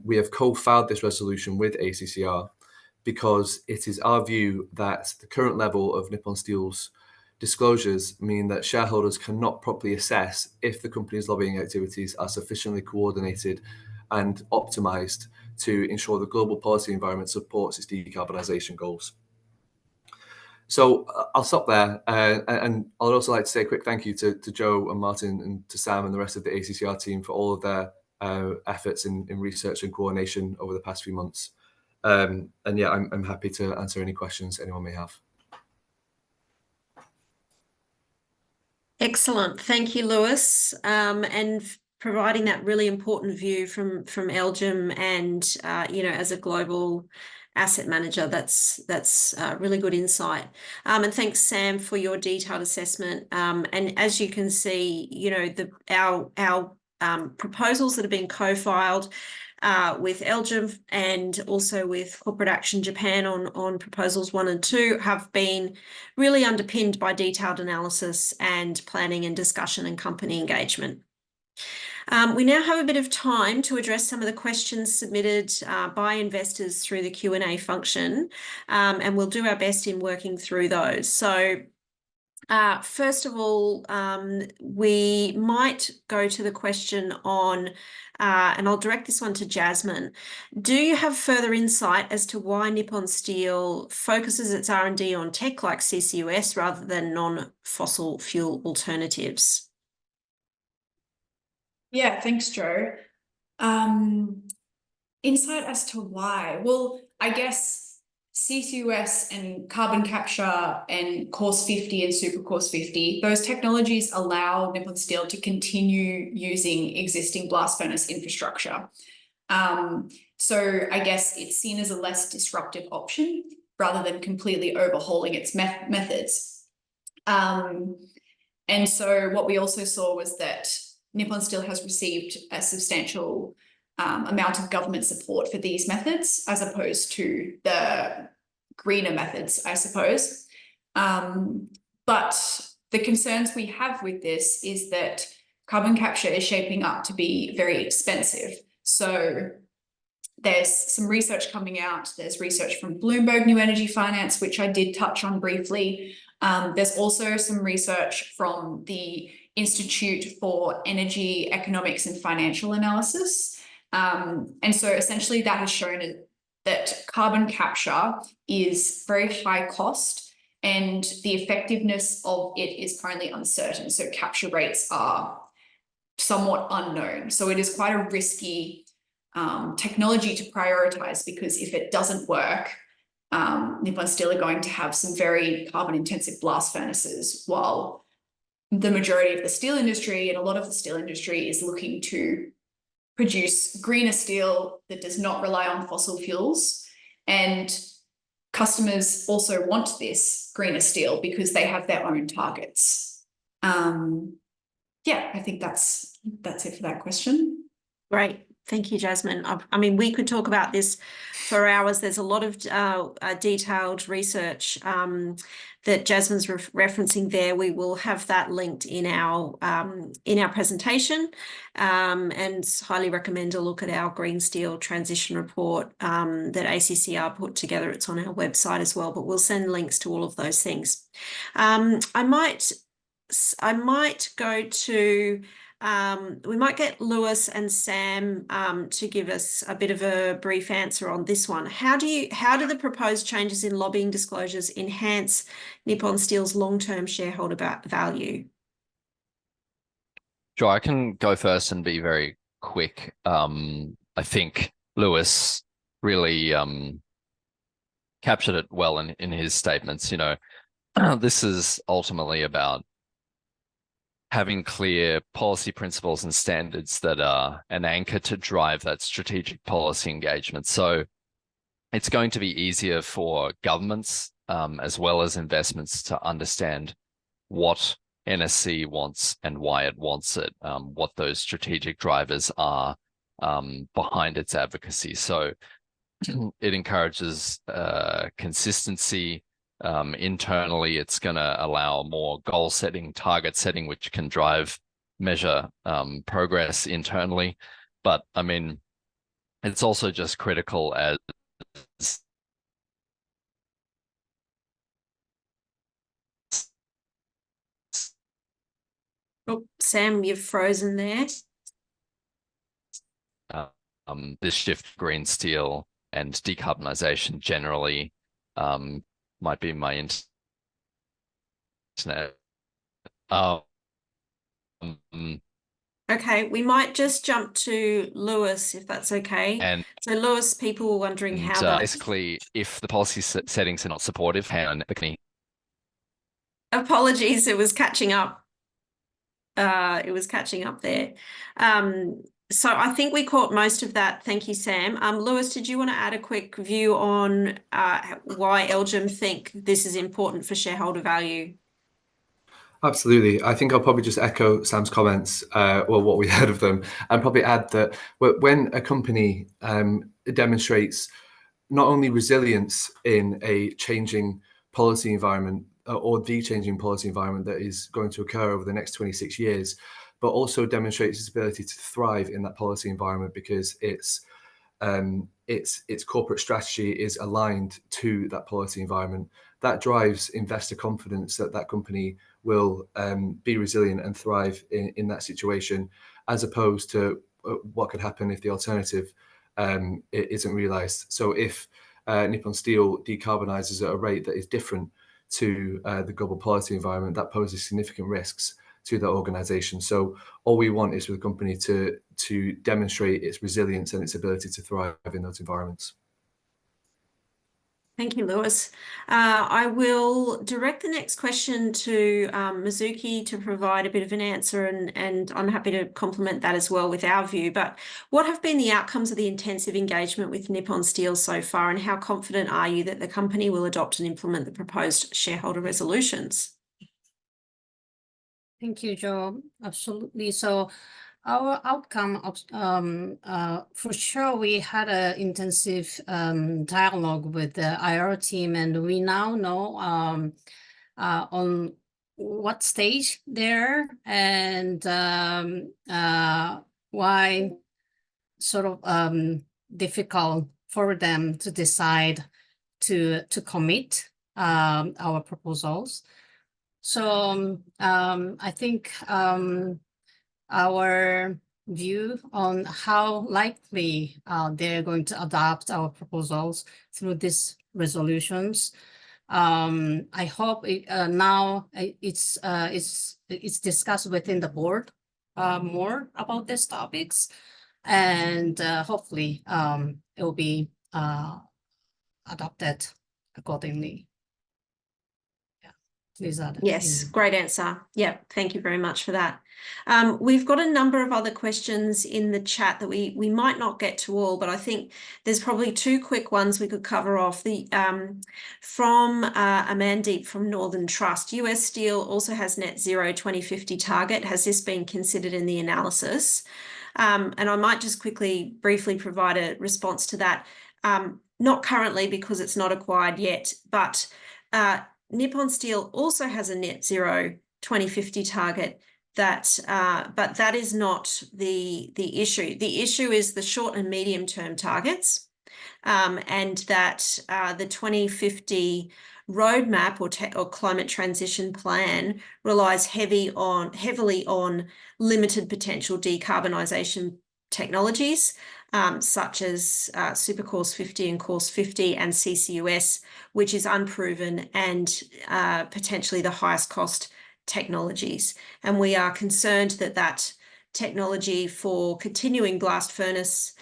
we have co-filed this resolution with ACCR because it is our view that the current level of Nippon Steel's disclosures mean that shareholders cannot properly assess if the company's lobbying activities are sufficiently coordinated and optimized to ensure the global policy environment supports its decarbonisation goals. So I'll stop there, and I'd also like to say a quick thank you to Joe and Martin and to Sam and the rest of the ACCR team for all of their efforts in research and coordination over the past few months. And yeah, I'm happy to answer any questions anyone may have. Excellent. Thank you, Lewis, and providing that really important view from LGIM and, as a global asset manager. That's really good insight. And thanks, Sam, for your detailed assessment. And as you can see, our proposals that have been co-filed with AGM and also with Corporate Action Japan on proposals 1 and 2 have been really underpinned by detailed analysis and planning and discussion and company engagement. We now have a bit of time to address some of the questions submitted by investors through the Q&A function, and we'll do our best in working through those. So first of all, we might go to the question on, and I'll direct this one to Jasmine. Do you have further insight as to why Nippon Steel focuses its R&D on tech like CCUS rather than non-fossil fuel alternatives? Yeah, thanks, Jo. Insight as to why. Well, I guess CCUS and carbon capture and Course 50 and Super Course 50, those technologies allow Nippon Steel to continue using existing blast furnace infrastructure. So I guess it's seen as a less disruptive option rather than completely overhauling its methods. And so what we also saw was that Nippon Steel has received a substantial amount of government support for these methods, as opposed to the greener methods, I suppose. But the concerns we have with this is that carbon capture is shaping up to be very expensive. So there's some research coming out. There's research from Bloomberg New Energy Finance, which I did touch on briefly. There's also some research from the Institute for Energy, Economics and Financial Analysis. And so essentially that has shown that carbon capture is very high cost and the effectiveness of it is currently uncertain. So capture rates are somewhat unknown. So it is quite a risky technology to prioritize, because if it doesn't work, Nippon Steel are going to have some very carbon intensive blast furnaces, while the majority of the steel industry and a lot of the steel industry is looking to produce greener steel that does not rely on fossil fuels. And customers also want this greener steel because they have their own targets. Yeah, I think that's it for that question. Great. Thank you, Jasmine. I mean, we could talk about this for hours. There's a lot of detailed research that Jasmine's referencing there. We will have that linked in our presentation, and highly recommend a look at our Green Steel Transition Report that ACCR put together. It's on our website as well, but we'll send links to all of those things. I might go to... we might get Lewis and Sam to give us a bit of a brief answer on this one. How do the proposed changes in lobbying disclosures enhance Nippon Steel's long-term shareholder value? Sure, I can go first and be very quick. I think Lewis really captured it well in his statements. You know, this is ultimately about having clear policy principles and standards that are an anchor to drive that strategic policy engagement. So it's going to be easier for governments as well as investments to understand what NSC wants and why it wants it, what those strategic drivers are behind its advocacy. So it encourages consistency. Internally, it's going to allow more goal setting, target setting, which can measure progress internally. But I mean, it's also just critical as Oh, Sam, you've frozen there. This shift to green steel and decarbonisation generally might be my internet. Okay, we might just jump to Lewis, if that's okay. And so Lewis, people were wondering how that... basically, if the policy settings are not supportive, Apologies, it was catching up. It was catching up there. So I think we caught most of that. Thank you, Sam. Lewis, did you want to add a quick view on why AGM think this is important for shareholder value? Absolutely. I think I'll probably just echo Sam's comments, what we heard of them, and probably add that when a company demonstrates not only resilience in a changing policy environment or the changing policy environment that is going to occur over the next 26 years, but also demonstrates its ability to thrive in that policy environment because its corporate strategy is aligned to that policy environment. That drives investor confidence that that company will be resilient and thrive in that situation, as opposed to what could happen if the alternative it isn't realised. So if Nippon Steel decarbonises at a rate that is different to the global policy environment, that poses significant risks to the organisation. So all we want is for the company to demonstrate its resilience and its ability to thrive in those environments. Thank you, Lewis. I will direct the next question to Mizuki to provide a bit of an answer, and I'm happy to complement that as well with our view. But what have been the outcomes of the intensive engagement with Nippon Steel so far, and how confident are you that the company will adopt and implement the proposed shareholder resolutions? Thank you, Joe. Absolutely. So our outcome of for sure we had an intensive dialogue with the IR team, and we now know on what stage they're and why sort of difficult for them to decide to commit our proposals. So I think our view on how likely they're going to adopt our proposals through these resolutions. I hope now it's discussed within the board more about these topics, and hopefully it will be adopted accordingly. Yes, great answer. Yeah, thank you very much for that. We've got a number of other questions in the chat that we might not get to all, but I think there's probably two quick ones we could cover off. From Amandeep from Northern Trust, US Steel also has net zero 2050 target. Has this been considered in the analysis? And I might just briefly provide a response to that. Not currently, because it's not acquired yet, but Nippon Steel also has a net zero 2050 target, but that is not the issue. The issue is the short and medium term targets, and that the 2050 roadmap or climate transition plan relies heavily on limited potential decarbonisation technologies, such as Supercourse 50 and Course 50 and CCUS, which is unproven and potentially the highest cost technologies. And we are concerned that technology for continuing blast furnace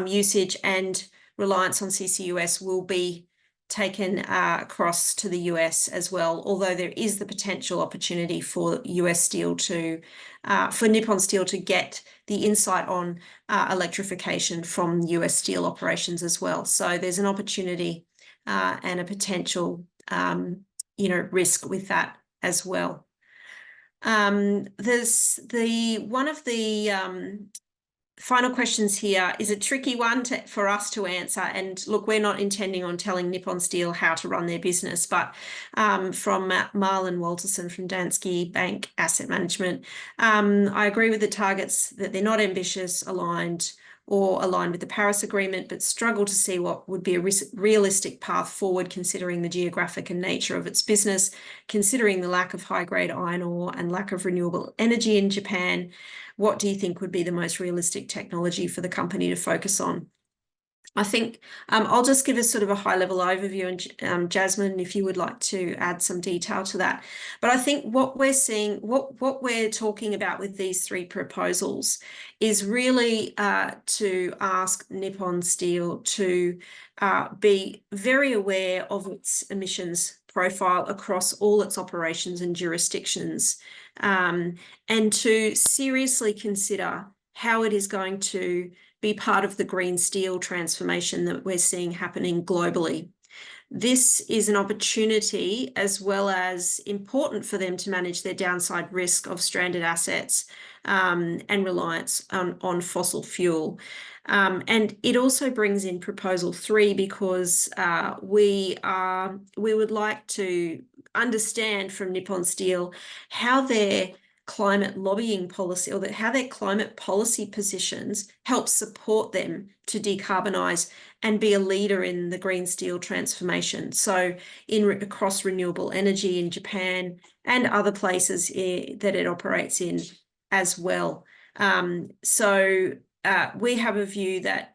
usage and reliance on CCUS will be taken across to the US as well, although there is the potential opportunity for US Steel for Nippon Steel to get the insight on electrification from US Steel operations as well. So there's an opportunity and a potential risk with that as well. There's one of the final questions here is a tricky one for us to answer. And look, we're not intending on telling Nippon Steel how to run their business, but from Marlon Walterson from Danske Bank Asset Management, I agree with the targets that they're not ambitious, aligned with the Paris Agreement, but struggle to see what would be a realistic path forward considering the geographic and nature of its business, considering the lack of high-grade iron ore and lack of renewable energy in Japan. What do you think would be the most realistic technology for the company to focus on? I think I'll just give us sort of a high-level overview, and Jasmine, if you would like to add some detail to that. But I think what we're seeing, what we're talking about with these three proposals is really to ask Nippon Steel to be very aware of its emissions profile across all its operations and jurisdictions, and to seriously consider how it is going to be part of the green steel transformation that we're seeing happening globally. This is an opportunity as well as important for them to manage their downside risk of stranded assets and reliance on fossil fuel. And it also brings in proposal 3 because we would like to understand from Nippon Steel how their climate lobbying policy or how their climate policy positions help support them to decarbonise and be a leader in the green steel transformation. So across renewable energy in Japan and other places that it operates in as well. We have a view that,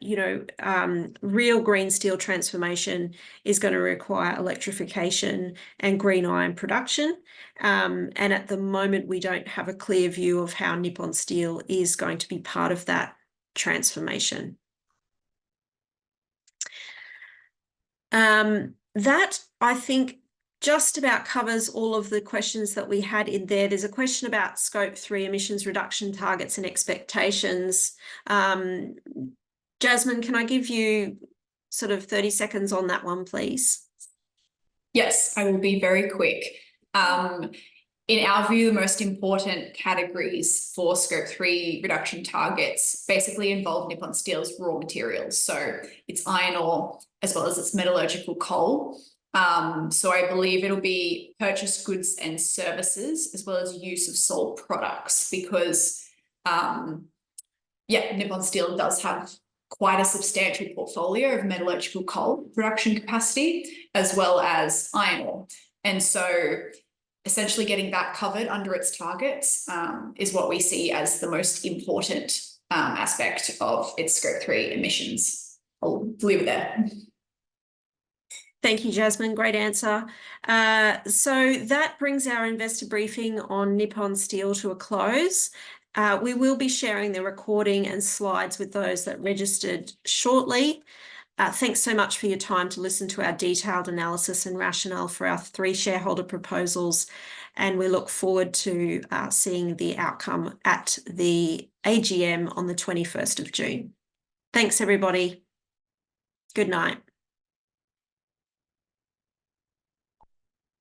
real green steel transformation is going to require electrification and green iron production. And at the moment, we don't have a clear view of how Nippon Steel is going to be part of that transformation. That, I think, just about covers all of the questions that we had in there. There's a question about Scope 3 emissions reduction targets and expectations. Jasmine, can I give you sort of 30 seconds on that one, please? Yes, I will be very quick. In our view, the most important categories for Scope 3 reduction targets basically involve Nippon Steel's raw materials. So it's iron ore as well as its metallurgical coal. So I believe it'll be purchased goods and services as well as use of sold products because, Nippon Steel does have quite a substantial portfolio of metallurgical coal production capacity as well as iron ore. And so essentially getting that covered under its targets is what we see as the most important aspect of its Scope 3 emissions. I'll leave it there. Thank you, Jasmine. Great answer. So that brings our investor briefing on Nippon Steel to a close. We will be sharing the recording and slides with those that registered shortly. Thanks so much for your time to listen to our detailed analysis and rationale for our 3 shareholder proposals. And we look forward to seeing the outcome at the AGM on the 21st of June. Thanks, everybody. Good night.